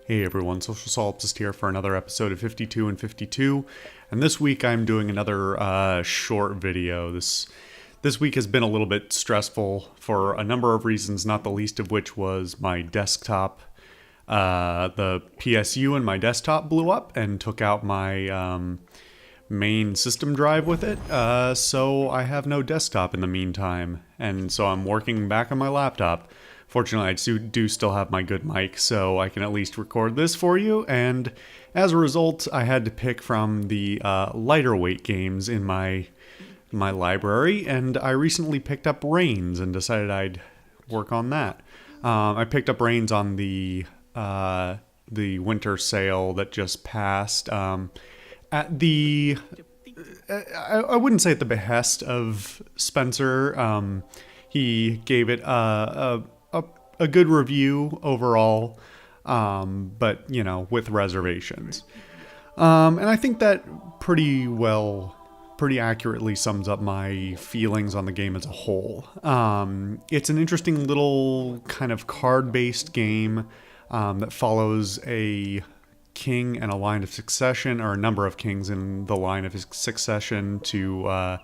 Hey everyone, Social Solipsist here for another episode of 52 and 52, and this week I'm doing another short video. This week has been a little bit stressful for a number of reasons, not the least of which was my desktop. The PSU in my desktop blew up and took out my main system drive with it, so I have no desktop in the meantime, and so I'm working back on my laptop. Fortunately, I do still have my good mic, so I can at least record this for you, and as a result, I had to pick from the lighter weight games in my library, and I recently picked up Reigns and decided I'd work on that. I picked up Reigns on the winter sale that just passed. At the I wouldn't say at the behest of Spencer. He gave it a good review overall, but with reservations. And I think that pretty accurately sums up my feelings on the game as a whole. It's an interesting little kind of card-based game that follows a king and a line of succession, or a number of kings in the line of succession to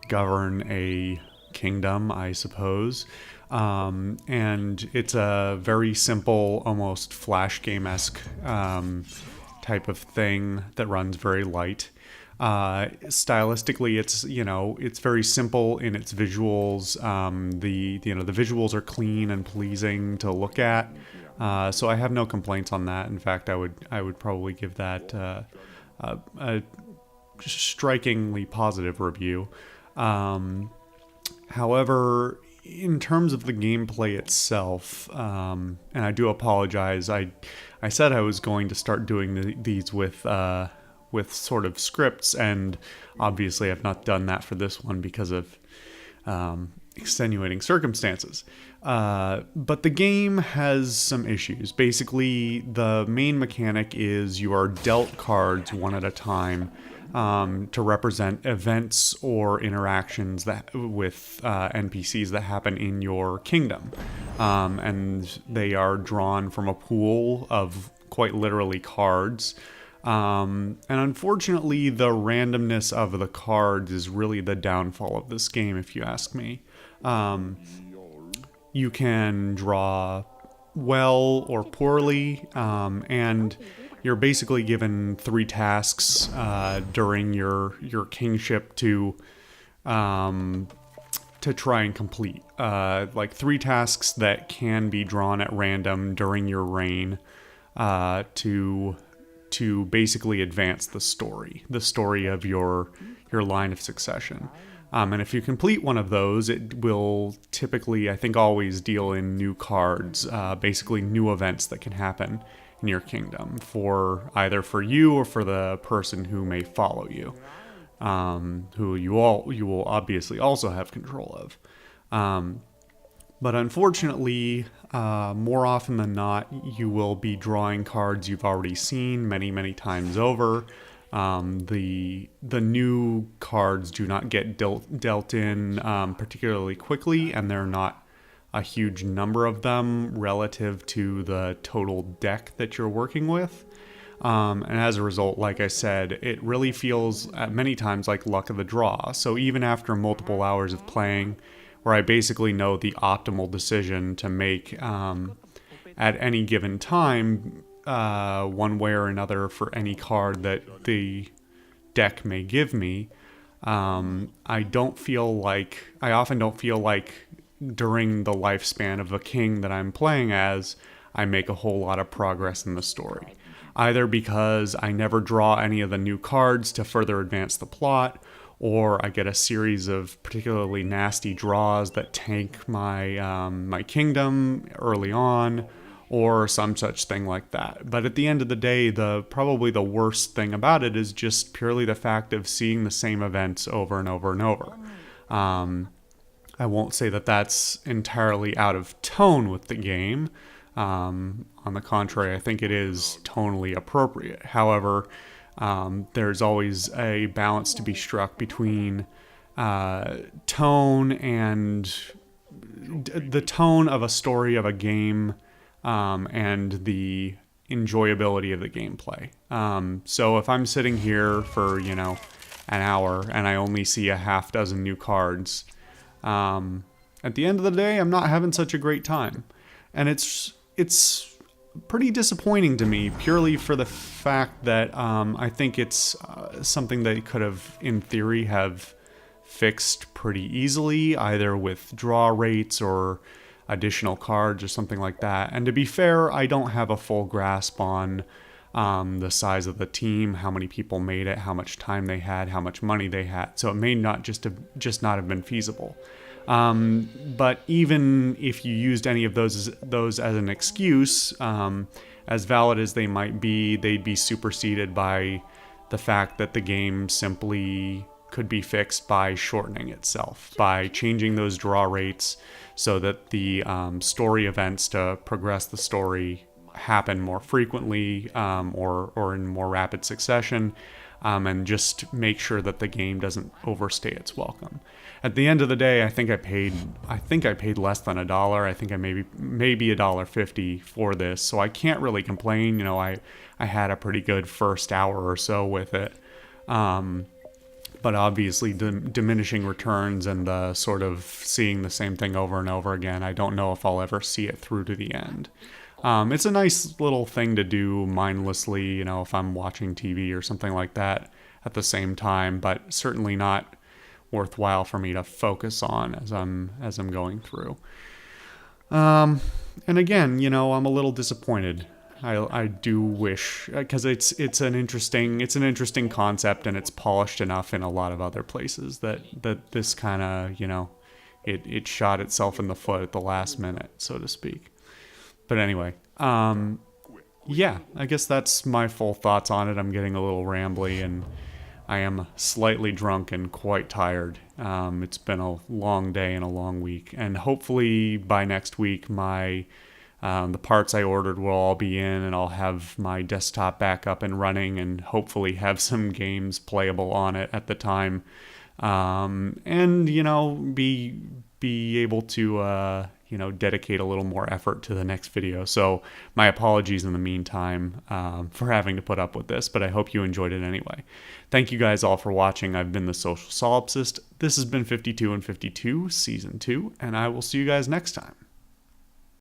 govern a kingdom, I suppose. And it's a very simple, almost flash game-esque type of thing that runs very light. Stylistically, it's very simple in its visuals. The visuals are clean and pleasing to look at. So I have no complaints on that. In fact, I would probably give that a strikingly positive review. However, in terms of the gameplay itself, and I do apologize, I said I was going to start doing these with sort of scripts, and obviously I've not done that for this one because of extenuating circumstances. But the game has some issues. Basically, the main mechanic is you are dealt cards one at a time to represent events or interactions with NPCs that happen in your kingdom. And they are drawn from a pool of quite literally cards. And unfortunately, the randomness of the cards is really the downfall of this game, if you ask me. You can draw well or poorly, and you're basically given 3 tasks during your kingship to try and complete. Like 3 tasks that can be drawn at random during your reign to basically advance the story of your line of succession. And if you complete one of those, it will typically, I think, always deal in new cards, basically new events that can happen in your kingdom, for either for you or for the person who may follow you, who you will obviously also have control of. But unfortunately, more often than not, you will be drawing cards you've already seen many, many times over. The new cards do not get dealt in particularly quickly, and they're not a huge number of them relative to the total deck that you're working with. And as a result, like I said, it really feels at many times like luck of the draw. So even after multiple hours of playing, where I basically know the optimal decision to make at any given time, one way or another, for any card that the deck may give me, I often don't feel like during the lifespan of a king that I'm playing as, I make a whole lot of progress in the story. Either because I never draw any of the new cards to further advance the plot, or I get a series of particularly nasty draws that tank my kingdom early on, or some such thing like that. But at the end of the day, probably the worst thing about it is just purely the fact of seeing the same events over and over and over. I won't say that that's entirely out of tone with the game. On the contrary, I think it is tonally appropriate. However, there's always a balance to be struck between tone and the tone of a story of a game, and the enjoyability of the gameplay. So if I'm sitting here for, you know, an hour and I only see a half dozen new cards, at the end of the day, I'm not having such a great time. And it's pretty disappointing to me, purely for the fact that I think it's something that could have, in theory, have fixed pretty easily, either with draw rates or additional cards or something like that. And to be fair, I don't have a full grasp on the size of the team, how many people made it, how much time they had, how much money they had. So it may not just not have been feasible. But even if you used any of those as an excuse, as valid as they might be, they'd be superseded by the fact that the game simply could be fixed by shortening itself, by changing those draw rates so that the story events to progress the story happen more frequently or in more rapid succession, and just make sure that the game doesn't overstay its welcome. At the end of the day, I think I paid less than $1. I think I maybe $1.50 for this, so I can't really complain. You know, I had a pretty good first hour or so with it. But obviously diminishing returns and the sort of seeing the same thing over and over again, I don't know if I'll ever see it through to the end. It's a nice little thing to do mindlessly, you know, if I'm watching TV or something like that at the same time, but certainly not worthwhile for me to focus on as I'm going through. And again, you know, I'm a little disappointed. I do wish, because it's an interesting concept, and it's polished enough in a lot of other places that this kind of, you know, it shot itself in the foot at the last minute, so to speak. But anyway, yeah, I guess that's my full thoughts on it. I'm getting a little rambly, and I am slightly drunk and quite tired. It's been a long day and a long week, and hopefully by next week the parts I ordered will all be in, and I'll have my desktop back up and running, and hopefully have some games playable on it at the time, and you know, be able to you know, dedicate a little more effort to the next video. So my apologies in the meantime for having to put up with this, but I hope you enjoyed it anyway. Thank you guys all for watching. I've been the Social Solipsist. This has been 52 and 52 Season 2, and I will see you guys next time.